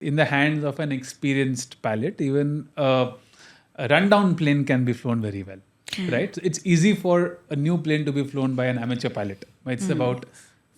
in the hands of an experienced pilot, even a rundown plane can be flown very well, right? So it's easy for a new plane to be flown by an amateur pilot. It's about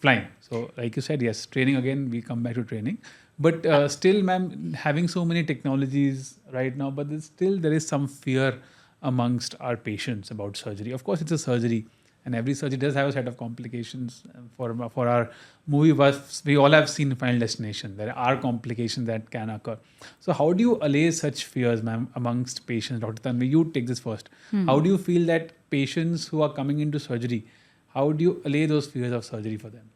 flying. So, like you said, yes, training again, we come back to training. But still, ma'am, having so many technologies right now, but there is some fear amongst our patients about surgery. Of course, it's a surgery, and every surgery does have a set of complications. For our movie buffs, we all have seen Final Destination. There are complications that can occur. So how do you allay such fears, ma'am, amongst patients? Dr. Tanvi, you take this first. How do you feel that patients who are coming into surgery, how do you allay those fears of surgery for them?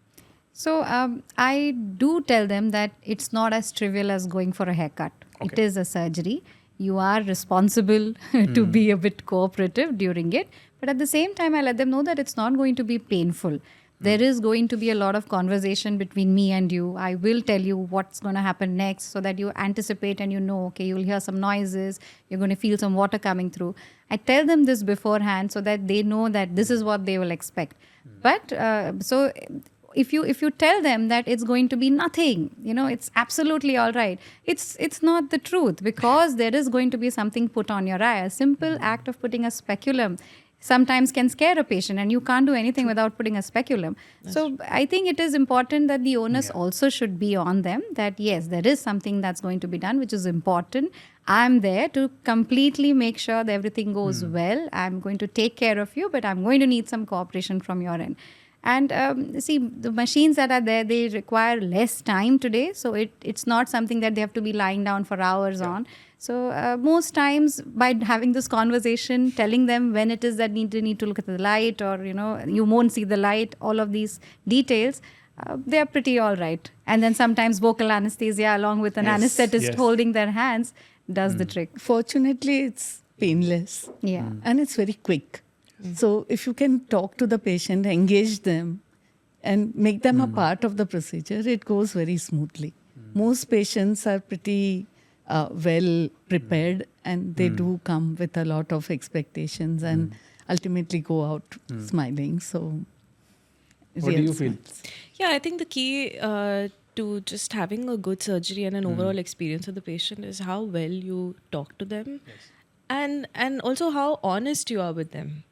So I do tell them that it's not as trivial as going for a haircut. Okay. It is a surgery. You are responsible to be a bit cooperative during it. But at the same time, I let them know that it's not going to be painful. There is going to be a lot of conversation between me and you. I will tell you what's going to happen next so that you anticipate and you know, okay, you'll hear some noises, you're going to feel some water coming through. I tell them this beforehand so that they know that this is what they will expect. But so if you tell them that it's going to be nothing, it's absolutely all right, it's not the truth, because there is going to be something put on your eye. A simple act of putting a speculum sometimes can scare a patient, and you can't do anything without putting a speculum. So I think it is important that the onus also should be on them, that yes, there is something that's going to be done, which is important. I'm there to completely make sure that everything goes well. I'm going to take care of you, but I'm going to need some cooperation from your end. And see, the machines that are there, they require less time today. So it's not something that they have to be lying down for hours on. So most times, by having this conversation, telling them when it is that they need to look at the light, or, you won't see the light, all of these details, they are pretty all right. And then sometimes vocal anesthesia along with an anesthetist holding their hands does the trick. Fortunately, it's painless. Yeah. And it's very quick. So if you can talk to the patient, engage them, and make them a part of the procedure, it goes very smoothly. Most patients are pretty well prepared, and they do come with a lot of expectations and ultimately go out smiling. So, What do you feel? Yeah, I think the key to just having a good surgery and an overall experience with the patient is how well you talk to them, and also how honest you are with them.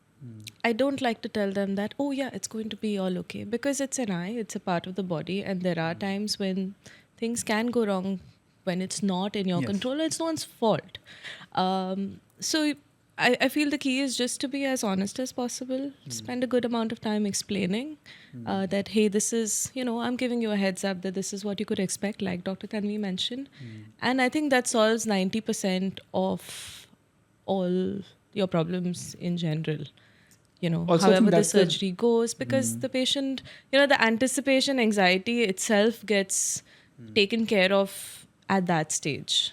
I don't like to tell them that, oh yeah, it's going to be all okay, because it's an eye, it's a part of the body, and there are times when things can go wrong when it's not in your control. It's no one's fault. So I feel the key is just to be as honest as possible, spend a good amount of time explaining that, hey, this is, I'm giving you a heads up that this is what you could expect, like Dr. Tanvi mentioned. And I think that solves 90% of all your problems in general. Also, However the surgery goes, because the patient, the anticipation anxiety itself gets taken care of at that stage.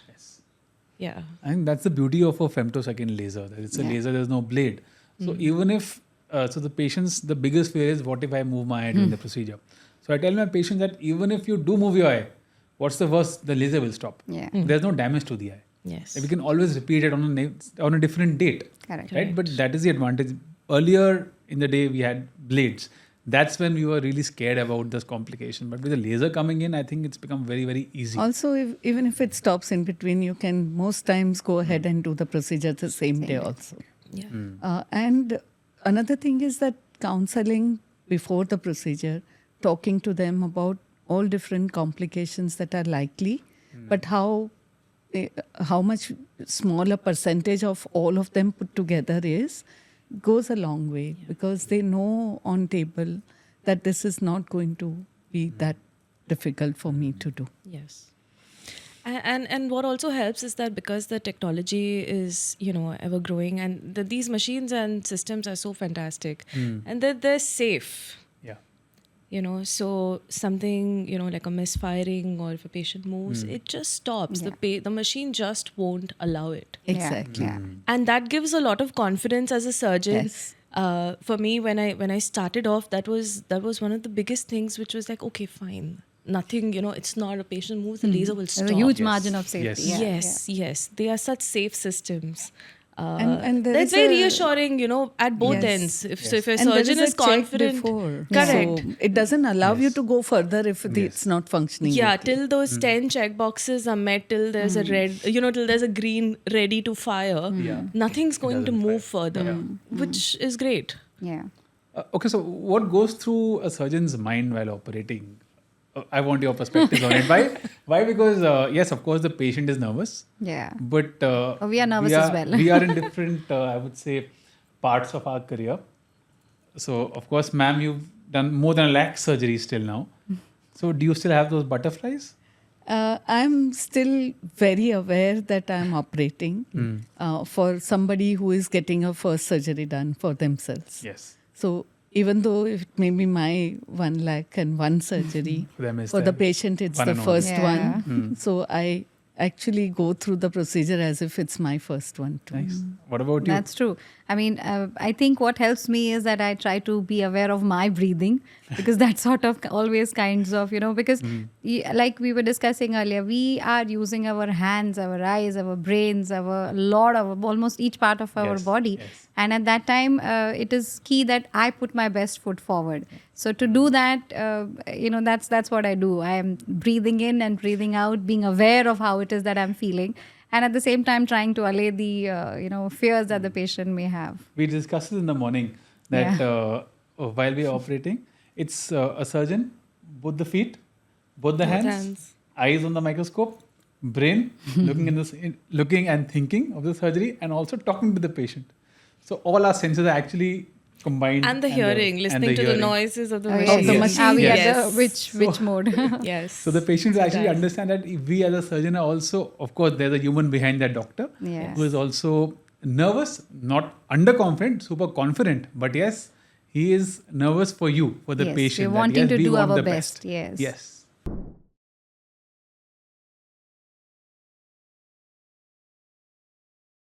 Yeah. I think that's the beauty of a femtosecond laser. That it's a laser, there's no blade. So even if, so the patient's, the biggest fear is, what if I move my eye during the procedure? So I tell my patient that even if you do move your eye, what's the worst? The laser will stop. Yeah. There's no damage to the eye. Yes. We can always repeat it on a different date. Correct. Right? But that is the advantage. Earlier in the day, we had blades. That's when we were really scared about this complication. But with the laser coming in, I think it's become very, very easy. Also, even if it stops in between, you can most times go ahead and do the procedure the same day also. Yeah. And another thing is that counseling before the procedure, talking to them about all different complications that are likely, but how much smaller percentage of all of them put together goes a long way, because they know on table that this is not going to be that difficult for me to do. Yes. And what also helps is that because the technology is, ever growing, and these machines and systems are so fantastic, and they're safe. Yeah. So something, like a misfiring, or if a patient moves, it just stops. The machine just won't allow it. Exactly. Yeah. And that gives a lot of confidence as a surgeon. Yes. For me, when I started off, that was one of the biggest things, which was like, okay, fine, nothing, it's not, a patient moves, the laser will stop. There's a huge margin of safety. Yes. Yeah. Yes, they are such safe systems. And there that's is very a- reassuring, at both Yes. ends. So if a And there surgeon is is a check confident, before. correct. So it doesn't allow you Yes. to go further if it's not functioning. Yeah, okay. till those 10 check boxes are met, till there's a red, till there's a green ready to fire, Yeah. nothing's going to doesn't move fire. further, which is great. Yeah. Okay, so what goes through a surgeon's mind while operating? I want your perspective on it. Why? Why? Because yes, of course, the patient is nervous, Yeah. but We are nervous as well. we are in different, I would say, parts of our career. So, of course, ma'am, you've done more than 1 lakh surgeries till now. So, do you still have those butterflies? I'm still very aware that I'm operating for somebody who is getting a first surgery done for themselves. Yes. So even though it may be my 1 lakh and one surgery, For them is for the the patient it's one the and only. first Yeah. one. So I actually go through the procedure as if it's my first one too. Nice. What about you? That's true. I mean, I think what helps me is that I try to be aware of my breathing because that sort of always kinds of, because like we were discussing earlier, we are using our hands, our eyes, our brains, almost each part of our Yes, body. yes. And at that time, it is key that I put my best foot forward. So to do that, that's what I do. I am breathing in and breathing out, being aware of how it is that I'm feeling. And at the same time, trying to allay the, fears that the patient may have. We discussed it in the morning that while we are operating, it's a surgeon, both the feet, both the hands, eyes on the microscope, brain looking and thinking of the surgery, and also talking to the patient. So all our senses are actually combined. And the hearing, listening to the noises of the Oh, machine. Of the machine. Are we Yes. at the which mode? Yes. So the patients actually understand that we as a surgeon are also, of course, there's a human behind that doctor Yes. who is also nervous, not underconfident, super confident, but yes, he is nervous for you, for the Yes, patient. we're that, wanting yes, to we do want our the best. Yes. Yes.